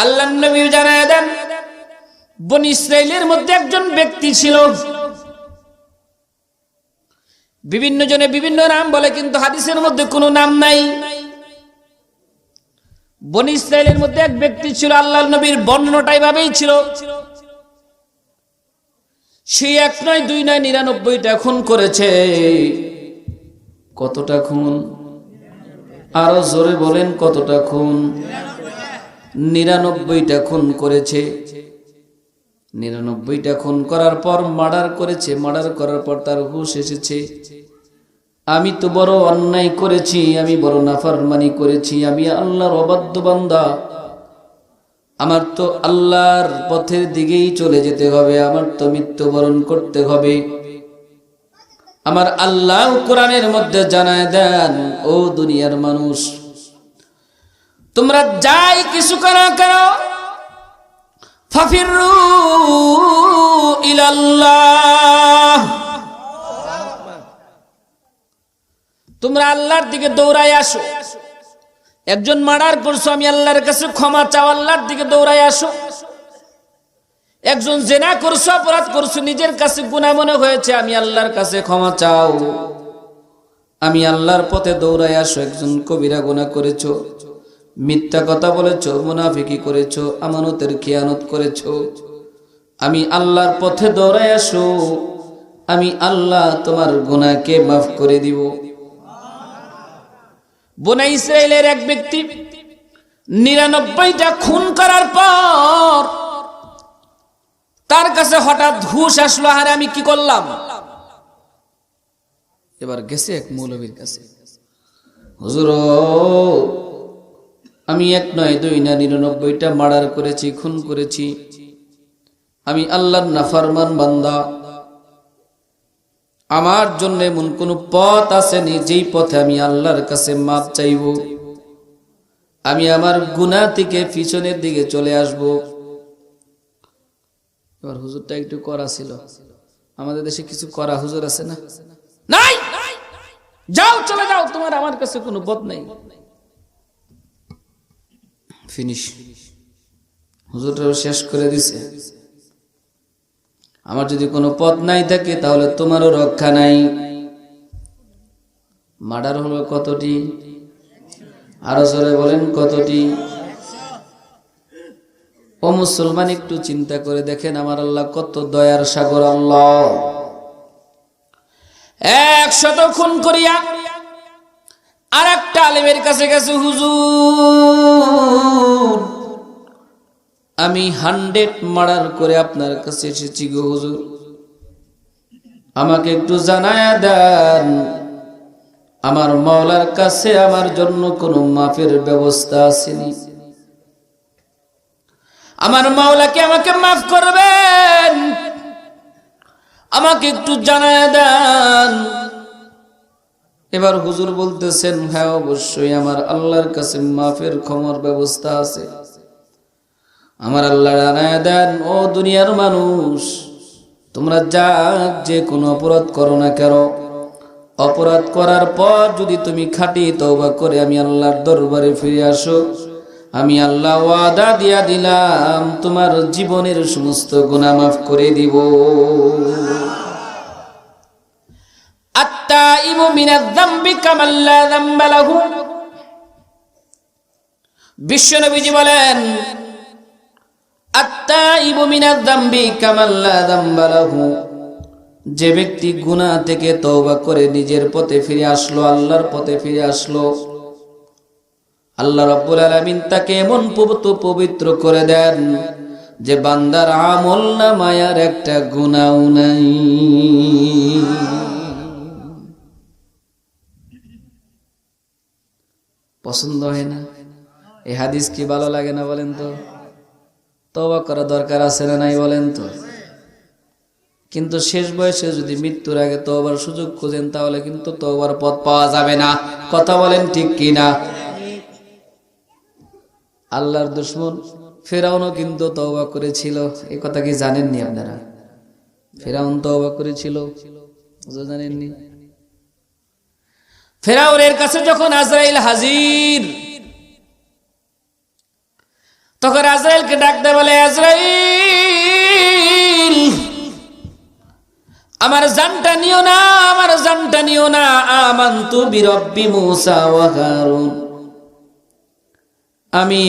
আল্লাহর নবী জানায় দেন, বনী ইসরাইলের মধ্যে একজন ব্যক্তি ছিল, বিভিন্ন জনে বিভিন্ন নাম বলে, কিন্তু হাদিসের মধ্যে কোনো নাম নাই। বনী ইসরাইলের মধ্যে এক ব্যক্তি ছিল, আল্লাহর নবীর বর্ণনাটা এভাবেই ছিল, সে 1 নয় 2 নয় 99টা খুন করেছে। কতটা খুন? আরো জোরে বলেন, কতটা খুন? 99টা খুন করেছে। 99টা খুন করার পর মার্ডার করেছে। মার্ডার করার পর তার হুঁশ এসেছে, আমি তো বড় অন্যায় করেছি, আমি বড় নাফরমানি করেছি, আমি আল্লাহর অবাধ্য বান্দা, আমার তো আল্লাহর পথের দিকেই চলে যেতে হবে, আমার তো মৃত্যুবরণ করতে হবে। আমার আল্লাহ কোরআনের মধ্যে জানায় দেন, ও দুনিয়ার মানুষ, তোমরা যাই কিছু করো কেন, ফাফিরু ইলাল্লাহ, তোমরা আল্লাহর দিকে দৌড়ায় আসো। একজন মার্ডার করছো, আমি আল্লাহর কাছে ক্ষমা চাও, আল্লাহর দিকে দৌড়ায় আসো। একজন জেনা করছো, অপরাধ করছো, নিজের কাছে গুনাহ মনে হয়েছে, আমি আল্লাহর কাছে ক্ষমা চাও, আমি আল্লাহর পথে দৌড়ায় আসো। একজন কবিরা গুনাহ করেছো, মিথ্যা কথা বলেছো, মুনাফিকি করেছো, আমানতের খেয়ানত করেছো, আমি আল্লাহর পথে দৌড়ায় আসো, আমি আল্লাহ তোমার গুনাহকে মাফ করে দিব। বনী ইসরাইলের এক ব্যক্তি 99টা খুন করার পর তার কাছে হঠাৎ হুঁশ আসলো, আরে আমি কি করলাম। এবার গেছে এক মৌলবীর কাছে, হুজুর আমি 1 নয় 2 না 99টা মার্ডার করেছি, খুন করেছি, আমি আল্লাহর নাফরমান বান্দা, আমার জন্য এমন কোন পথ আসেনি যেই পথে আমি আল্লাহর কাছে মাপ চাইব, আমি আমার গুনাহ থেকে পিছনের দিকে চলে আসব। এবার হুজুরটা একটু করা ছিল, আমাদের দেশে কিছু করা হুজুর আছে না? নাই, যাও চলে যাও, তোমার আমার কাছে কোনো পথ নাই, ফিনিশ। হুজুরটাও শেষ করে দিছে, আমার যদি কোনো পথ নাই থাকে তাহলে তোমারও রক্ষা নাই। মার্ডার হলো কতটি? আরো জোরে বলেন, কতটি? ও মুসলমান, একটু চিন্তা করে দেখেন আমার আল্লাহ কত দয়ার সাগর। আল্লাহ 100 খুন করিয়া আর একটা আলেমের কাছে গেছে, হুজুর আমি 100 মার্ডার করে আপনার কাছে এসেছি গো হুজুর, আমাকে একটু জানায়া দেন আমার মাওলার কাছে আমার জন্য কোনো মাফের ব্যবস্থা আসেনি, আমার মাওলাকে আমাকে মাফ করবেন, আমাকে একটু জানায়া দেন। এবার হুজুর বলতেছেন, হ্যাঁ অবশ্যই আমার আল্লাহর কাছে মাফের ক্ষমার ব্যবস্থা আছে। আমার আল্লাহ জানায়া দেন, ও দুনিয়ার মানুষ, তোমরা যে কোনো অপরাধ করো না কেন, অপরাধ করার পর যদি তুমি খাঁটি তওবা করে আমি আল্লাহর দরবারে ফিরে আসো, আমি আল্লাহ ওয়াদা দিয়া দিলাম তোমার জীবনের সমস্ত গুনাহ মাফ করে দিব। আত্তাইবু মিনাজ যামবি কামান লা যামবা লাহু, বিশ্বনবীজি বলেন, আত্তাইবু মিনাজ যামবি কামান লা যামবা লাহু, যে ব্যক্তি গুনাহ থেকে তওবা করে নিজের পথে ফিরে আসলো, আল্লাহর পথে ফিরে আসলো, আল্লাহ রাব্বুল আলামিন তাকে এমন পবিত্র করে দেন যে বান্দার আমলনামায় আর একটা গুনাহ নাই। পছন্দ হয় না? এই হাদিস কি ভালো লাগে না বলেন তো? তওবা করা দরকার আছে না নাই বলেন তো? কিন্তু শেষ বয়সে যদি মৃত্যুর আগে তওবার সুযোগ খুঁজেন তাহলে কিন্তু তওবার পথ পাওয়া যাবে না। কথা বলেন ঠিক কি না? আল্লাহর দুশমন ফিরআউনও কিন্তু তওবা করেছিল, এই কথা কি জানেননি আপনারা? ফিরআউন তওবা করেছিল, জানেননি? ফিরআউনের কাছে যখন আজরাইল হাজির, তখন আজরাইলকে ডাক দেয়, বলে আজরাইল, আমার জানটা নিও না, আমার জানটা নিও না। আমানতু বিরব্বি মূসা ওয়া হারুন, আমি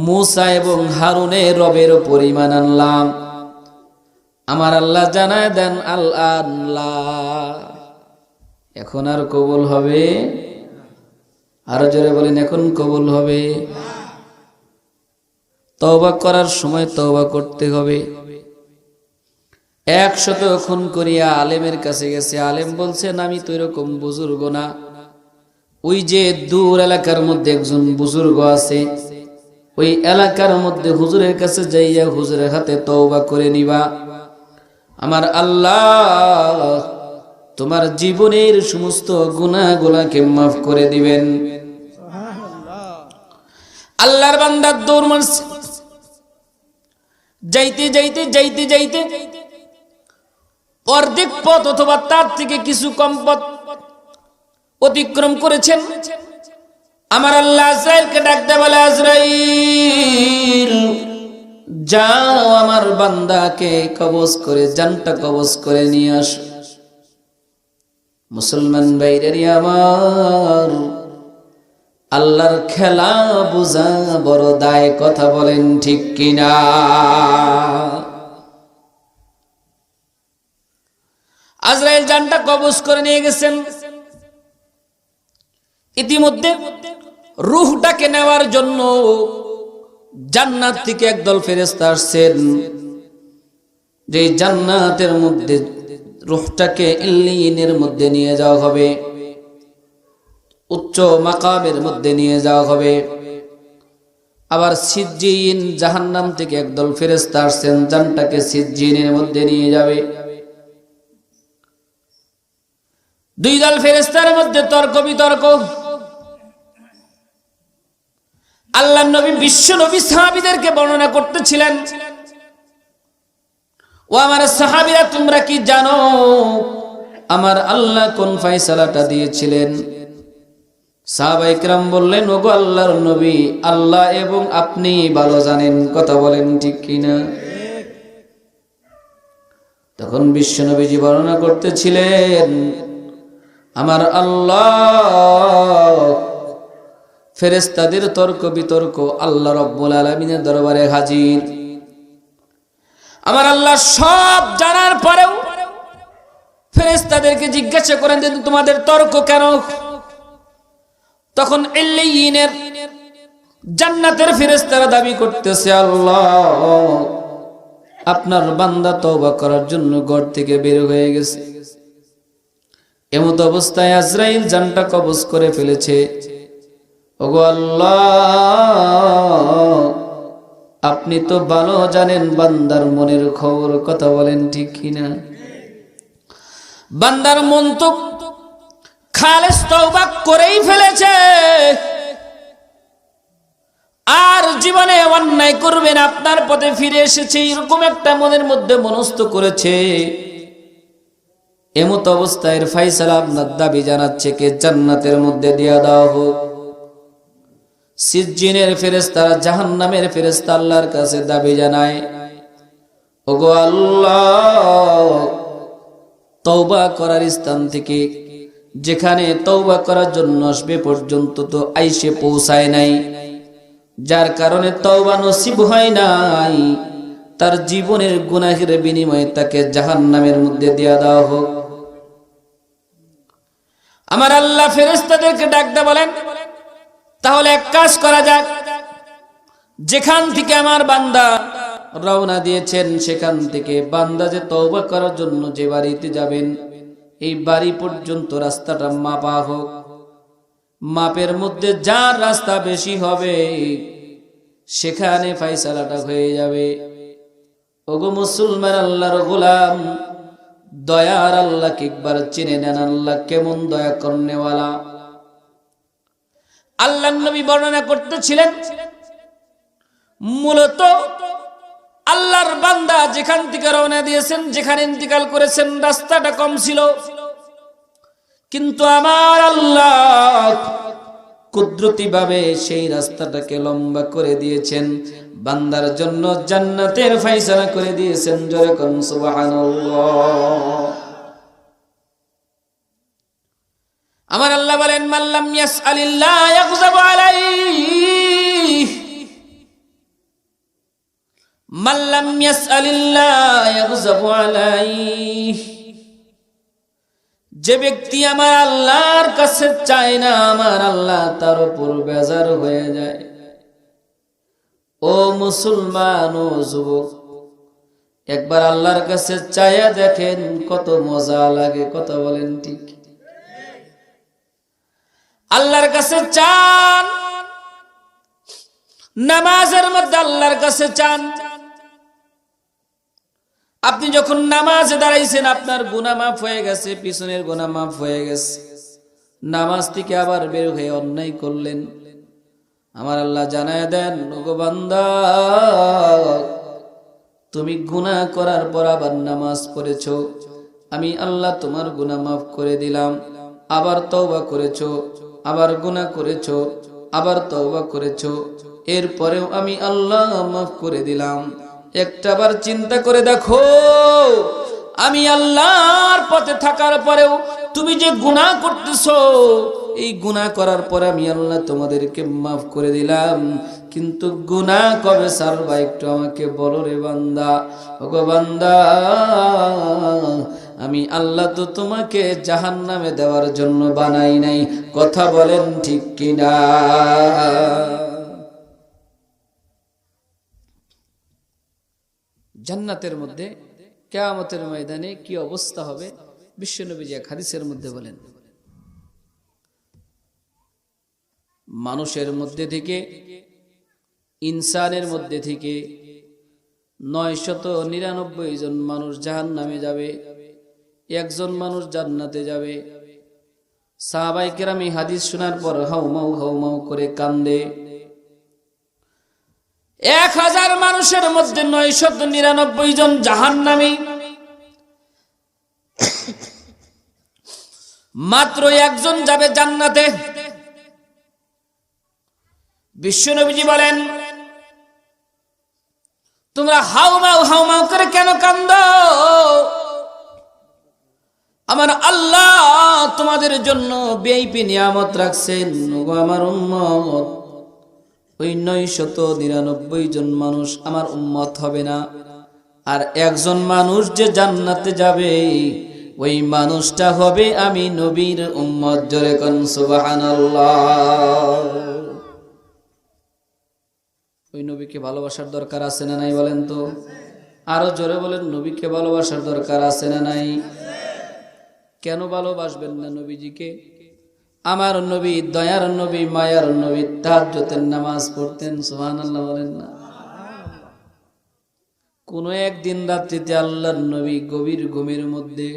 মূসা এবং হারুনের রবের উপর ঈমান আনলাম। আমার আল্লাহ জানায় দেন, আল্লাহ এখন আর কবুল হবে? আরো জোরে বলেন, এখন কবুল হবে? তওবা করার সময় তওবা করতে হবে। 100 খুন করিয়া আলেমের কাছে গেছে, আলেম বলছেন আমি তো এরকম বুজুর্গ না, ওই যে দূর এলাকার মধ্যে একজন বুজুর্গ আছে, ওই এলাকার মধ্যে হুজুরের কাছে যাইয়া হুজুরের হাতে তওবা করে নিবা। আমার আল্লাহ তোমার জীবনের সমস্ত গুনাহগুলোকে মাফ করে দিবেন। আল্লাহর বান্দা দৌড় মারছে, যাইতে যাইতে যাইতে যাইতে অর্ধেক পথ অথবা তার থেকে কিছু কম পথ অতিক্রম করেছেন। আমার আল্লাহ আজরাইলকে ডাক দেয়, বলে আজরাইল, যাও আমার বান্দাকে কবজ করে, জানটা কবজ করে নিয়ে আসো। মুসলমান ভাইরা আমার, আল্লাহর খেলা বোঝা বড় দায়, কথা বলেন ঠিক কিনা? আজরাইল জানটা কবজ করে নিয়ে গেছেন। ইতিমধ্যে রূহটাকে নেওয়ার জন্য জান্নাত থেকে একদল ফেরেশতা আসছেন, যে জান্নাতের মধ্যে রূহটাকে ইল্লিয়িনের মধ্যে নিয়ে যাওয়া হবে, উচ্চ মাকামের মধ্যে নিয়ে যাওয়া হবে। আবার সিজ্জিন জাহান্নাম থেকে একদল ফেরেশতা আসছেন, জানটাকে সিজ্জিনের মধ্যে নিয়ে যাবে। দুই দল ফেরেশতার মধ্যে তর্ক বিতর্ক। আল্লাহর নবী, বিশ্ব নবী সাহাবীদেরকে বর্ণনা করতেছিলেন, ও আমার সাহাবীরা, তোমরা কি জানো আমার আল্লাহ কোন ফয়সালাটা দিয়েছিলেন? সাহাবায়ে কেরাম বললেন, ওগো আল্লাহর নবী, আল্লাহ এবং আপনি ভালো জানেন, কথা বলেন ঠিক কিনা? তখন বিশ্ব নবীজি বর্ণনা করতেছিলেন, আমার আল্লাহ ফেরেশতাদের তর্ক বিতর্ক আল্লাহ রাব্বুল আলামিনের দরবারে হাজির। আমার আল্লাহ সব জানার পরেও ফেরেশতাদেরকে জিজ্ঞাসা করেন যে তোমাদের তর্ক কেন? তখন ইল্লিয়িনের জান্নাতের ফেরেশতারা দাবি করতেছে, আল্লাহ আপনার বান্দা তওবা করার জন্য ঘর থেকে বের হয়ে গেছে, এমত অবস্থায় আজরাইল জানটা কবজ করে ফেলেছে। ওগো আল্লাহ, আপনি তো ভালো জানেন বান্দার মনের খবর, কথা বলেন ঠিক কিনা? বান্দার মন তো খালেস তওবা করেই ফেলেছে, আর জীবনে অন্যায় করবেন, আপনার পথে ফিরে এসেছে, এরকম একটা মনের মধ্যে মনস্থ করেছে। এমত অবস্থায় ফয়সালা আপনার দাবি জানাচ্ছে কে জান্নাতের মধ্যে দিয়া দেওয়া হোক। সিজ্জিনের ফেরেশতারা, জাহান্নামের ফেরেশতা আল্লাহর কাছে দাবি জানায়, ওগো আল্লাহ, তওবা করার স্থান থেকে যেখানে তওবা করার জন্য আসবে পর্যন্ত তো আইসে পৌঁছায় নাই, যার কারণে তওবা নসিব হয় নাই, তার জীবনের গুনাহের বিনিময়ে তাকে জাহান্নামের মধ্যে দিয়া দেওয়া হোক। আমার আল্লাহ ফেরেশতাদেরকে ডাকতে বলেন, তাহলে এক কাজ করা যাক, যেখান থেকে আমার বান্দা রওনা দিয়েছেন সেখান থেকে বান্দা যে তওবা করার জন্য যে বাড়িতে যাবেন, এই বাড়ি পর্যন্ত রাস্তাটা মাপা হোক। মাপের মধ্যে যার রাস্তা বেশি হবে সেখানে ফয়সালাটা হয়ে যাবে। ওগো মুসলমান, আল্লাহর গোলাম, দয়ার আল্লাহকে একবার চিনে নেন, আল্লাহ কেমন দয়া করনেওয়ালা। আল্লাহর নবী বর্ণনা করতেছিলেন, মূলত আল্লাহর বান্দা যেখান থেকে রওনা দিয়েছেন, যেখানে ইন্তিকাল করেছেন, রাস্তাটা কম ছিল, কিন্তু আমার আল্লাহ কুদরতি ভাবে সেই রাস্তাটাকে লম্বা করে দিয়েছেন, বান্দার জন্য জান্নাতের ফয়সালা করে দিয়েছেন। জোরে কোন সুবহানাল্লাহ। আমার আল্লাহ বলেন, মাল্লাম ইয়াসআলিল্লাহ ইয়াগযাবু আলাইহি, মাল্লাম ইয়াসআলিল্লাহ ইয়াগযাবু আলাইহি। যে ব্যক্তি আমার আল্লাহর কাছে চায় না, আমার আল্লাহ তার উপর বেজার হয়ে যায়। ও মুসলমান, ও যুবক, একবার আল্লাহর কাছে চাইয়া দেখেন কত মজা লাগে। কথা বলেন ঠিক? আল্লাহর কাছে চান, নামাজের মধ্যে আল্লাহর কাছে চান। আপনি যখন নামাজে দাঁড়াইছেন, আপনার গুনাহ মাফ হয়ে গেছে, পিছনের গুনাহ মাফ হয়ে গেছে, নামাজ থেকে আবার বের হয়ে অন্যায় করলেন, আমার আল্লাহ জানায় দেন, ওগো বান্দা, তুমি গুনাহ করার পর আবার নামাজ পড়েছো, আমি আল্লাহ তোমার গুনাহ মাফ করে দিলাম। আবার তওবা করেছো, আবার গুনাহ করেছো, আবার তওবা করেছো, এরপরেও আমি আল্লাহ মাফ করে দিলাম। একটাবার চিন্তা করে দেখো, আমি আল্লাহর পথে থাকার পরেও তুমি যে গুনাহ করতেছো, এই গুনাহ করার পরে আমি আল্লাহ তোমাদেরকে মাফ করে দিলাম, কিন্তু গুনাহ কবে ছাড়বা একটু আমাকে বলো রে বান্দা। ওগো বান্দা, আমি আল্লাহ তো তোমাকে জাহান্নামে দেওয়ার জন্য বানাই নাই। কথা বলেন ঠিক কিনা? জান্নাতের মধ্যে কিয়ামতের ময়দানে কি অবস্থা হবে, বিশ্বনবী এক হাদিসের মধ্যে বলেন, মানুষের মধ্যে থেকে, ইনসানের মধ্যে থেকে 999 জন মানুষ জাহান্নামে যাবে, একজন মানুষ জান্নাতে যাবে। সাহাবায়ে কেরাম এই হাদিস শোনার পর হাউমাউ করে কান্দে। 1000 মানুষের মধ্যে 999 জন জাহান্নামী, মাত্র একজন যাবে জান্নাতে। বিশ্বনবীজি বলেন, তোমরা হাউমাউ করে কেন কান্দো? আমার আল্লাহ তোমাদের জন্য ভিআইপি নিয়ামত রাখছেন। ওগো আমার উম্মত, ওই 999 জন মানুষ আমার উম্মত হবে না, আর একজন মানুষ যে জান্নাতে যাবে, ওই মানুষটা হবে আমি নবীর উম্মত। জোরে কোন সুবহানাল্লাহ। ওই নবীকে ভালোবাসার দরকার আছে না নাই বলেন তো? আরো জোরে বলেন, নবীকে ভালোবাসার দরকার আছে না নাই? কেন ভালোবাসবেন না নবীজিকে? আমার নবী দয়ার নবী, মায়ার নবী, তাহাজ্জুদের নামাজ পড়তেন। সুবহানাল্লাহ বলেন না? কোন একদিন রাত্রিতে আল্লাহর নবী গভীর ঘুমের মধ্যে,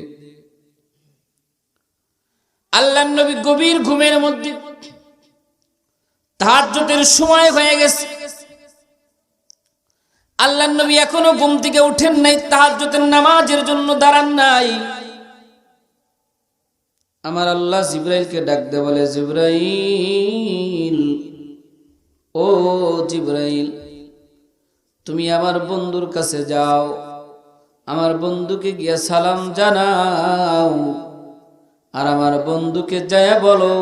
আল্লাহর নবী গভীর ঘুমের মধ্যে, তাহাজ্জুদের সময় হয়ে গেছে, আল্লাহর নবী এখনো ঘুম থেকে উঠেন নাই, তাহাজ্জুদের নামাজের জন্য দাঁড়ান নাই। আমার আল্লাহ জিবরাইলকে ডাক দে, বলে, জিবরাইল, ও জিবরাইল, তুমি আমার বন্ধুর কাছে যাও, আমার বন্ধুকে গিয়া সালাম জানাও, আর আমার বন্ধুকে যায়া বলো,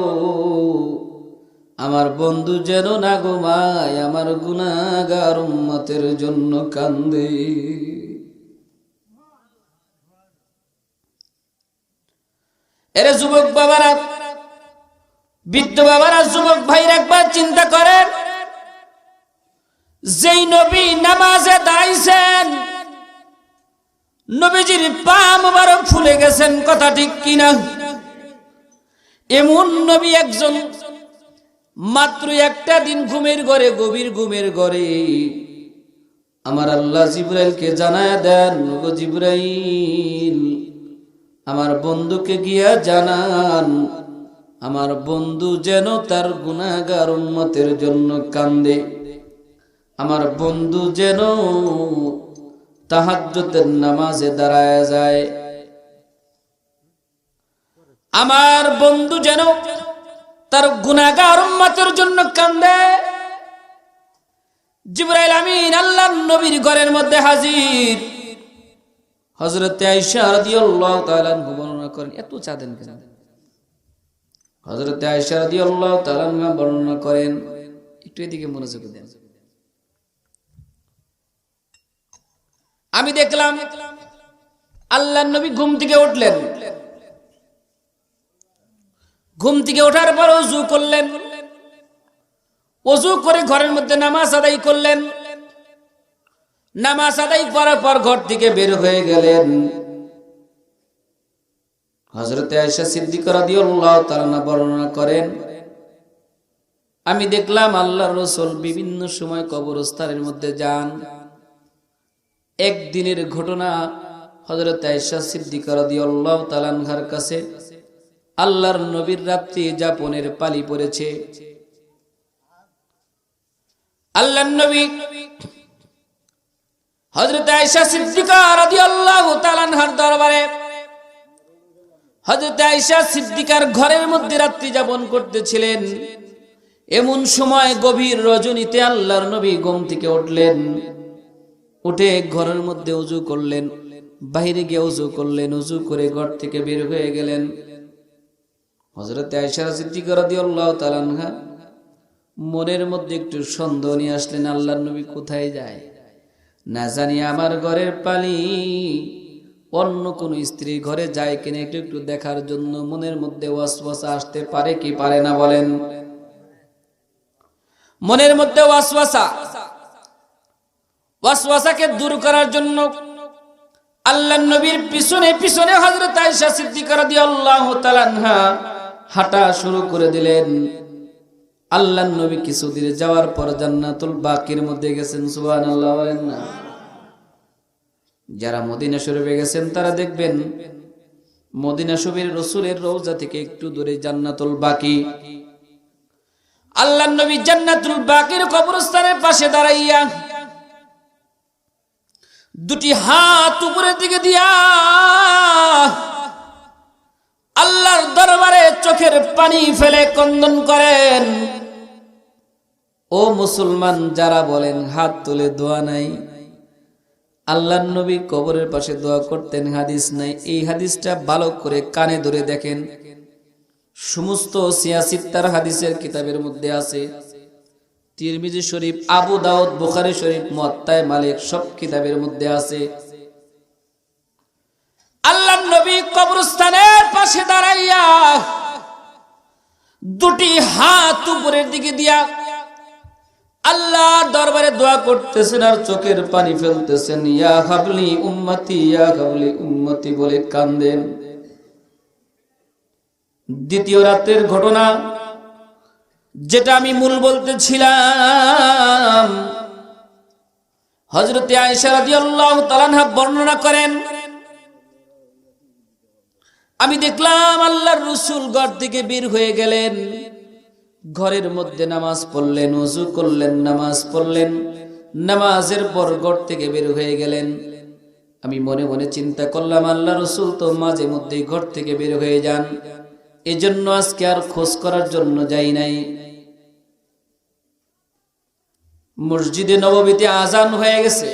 আমার বন্ধু যেন না ঘুমায়, আমার গুনাহগার উম্মতের জন্য কান্দে। এরে যুবক বাবারা, বৃদ্ধ বাবারা, যুবক ভাইরা, একবার চিন্তা করেন, যেই নবী নামাজে দাঁড়াইছেন, নবীজির পা মোবারক ফুলে গেছেন। কথা ঠিক কিনা? এমন নবী একজন, মাত্র একটা দিন ঘুমের ঘরে, গভীর ঘুমের ঘরে আমার আল্লাহ জিবরাইলকে জানায়া দেন, ওগো জিবরাইল, আমার বন্ধুকে গিয়া জানান, আমার বন্ধু যেন তার গুনাহগার উম্মতের জন্য কান্দে, আমার বন্ধু যেন তাহাজ্জুদের নামাজে দাঁড়ায় যায়, আমার বন্ধু যেন তার গুনাহগার উম্মতের জন্য কান্দে। জিবরাইল আমিন আল্লাহর নবীর ঘরের মধ্যে হাজির। হযরত আয়েশা রাদিয়াল্লাহু তাআলা আনহা বর্ণনা করেন, এত চাঁদেন কেন? হযরত আয়েশা রাদিয়াল্লাহু তাআলা আনহা বর্ণনা করেন, একটু এদিকে মনোযোগ দেন। আমি দেখলাম আল্লাহর নবী ঘুম থেকে উঠলেন। ঘুম থেকে ওঠার পর ওযু করলেন। ওযু করে ঘরের মধ্যে নামাজ আদায় করলেন। নামাজ আদায় করার পর ঘর থেকে বের হয়ে গেলেন। হযরত আয়েশা সিদ্দিকা রাদিয়াল্লাহু তাআলা বর্ণনা করেন, আমি দেখলাম আল্লাহর রাসূল বিভিন্ন সময় কবরস্থানের মধ্যে যান। একদিনের ঘটনা, হযরত আয়েশা সিদ্দিকা রাদিয়াল্লাহু তাআলা আনহার কাছে আল্লাহর নবীর রাত্রি যাপনের পালি পড়েছে। আল্লাহর নবী হযরত আয়েশা সিদ্দিকা রাদিয়াল্লাহু তাআলা আনহার দরবারে হযরত আয়েশা সিদ্দিকার ঘরের মধ্যে রাত্রি যাপন করতেছিলেন। এমন সময় গভীর রজনীতে আল্লাহর নবী ঘুম থেকে উঠলেন। উঠে ঘরের মধ্যে ওযু করলেন, বাইরে গিয়ে ওযু করলেন। ওযু করে ঘর থেকে বের হয়ে গেলেন। হযরত আয়েশা সিদ্দিকা রাদিয়াল্লাহু তাআলা আনহা মনের মধ্যে একটু সন্দেহ নিয়ে আসলেন, আল্লাহর নবী কোথায় যায়? না জানি আমার ঘরের পালি অন্য কোন স্ত্রীর ঘরে যায় কিনা একটু একটু দেখার জন্য মনের মধ্যে ওয়াসওয়াসা আসতে পারে কি পারে না বলেন? মনের মধ্যে ওয়াসওয়াসাকে দূর করার জন্য আল্লাহর নবীর পিছনে পিছনে হযরত আয়েশা সিদ্দিকা রাদিয়াল্লাহু তাআলা আনহা হাঁটা শুরু করে দিলেন। আল্লাহর নবী কিছু দূরে যাওয়ার পর জান্নাতুল বাকির মধ্যে গেছেন। সুবহানাল্লাহ বলেন না? যারা মদিনা শরীফে গেছেন তারা দেখবেন মদিনা শরীফের রাসূলের রওজা থেকে একটু দূরে জান্নাতুল বাকি। আল্লাহর নবী জান্নাতুল বাকির কবরস্থানের পাশে দাঁড়াইয়া দুটি হাত উপরের দিকে দিয়া আল্লাহর দরবারে চোখের পানি ফেলে ক্রন্দন করেন। ও মুসলমান যারা বলেন হাত তুলে দোয়া নাই, আল্লাহর নবী কবরের পাশে দোয়া করতেন, হাদিস নাই। এই হাদিসটা ভালো করে কানে ধরে দেখেন। সমস্ত সিয়াসিত্তার হাদিসের কিতাবের মধ্যে আছে। তিরমিজি শরীফ, আবু দাউদ, বুখারী শরীফ, মুয়াত্তা মালিক সব কিতাবের মধ্যে আছে। আল্লাহর নবী কবরস্থানের পাশে দাঁড়াইয়া দুটি হাত উপরের দিকে দিয়া আল্লাহর দরবারে দোয়া করতেছেন আর চোখের পানি ফেলতেছেন। ইয়া হাবলি উম্মতি, ইয়া হাবলি উম্মতি বলে কান্দেন। দ্বিতীয় রাতের ঘটনা, যেটা আমি মূল বলতেছিলাম, হযরত আয়েশা রাদিয়াল্লাহু তাআলা আনহা বর্ণনা করেন, আমি দেখলাম আল্লাহর রাসূল ঘর থেকে বের হয়ে গেলেন। ঘরের মধ্যে নামাজ পড়লেন, ওযু করলেন, নামাজ পড়লেন। নামাজের পর ঘর থেকে বের হয়ে গেলেন। আমি মনে মনে চিন্তা করলাম, আল্লাহর রাসূল তো মাঝে মধ্যেই ঘর থেকে বের হয়ে যান, এজন্য আজকে আর খোঁজ করার জন্য যাই নাই। মসজিদে নববীতে আজান হয়ে গেছে।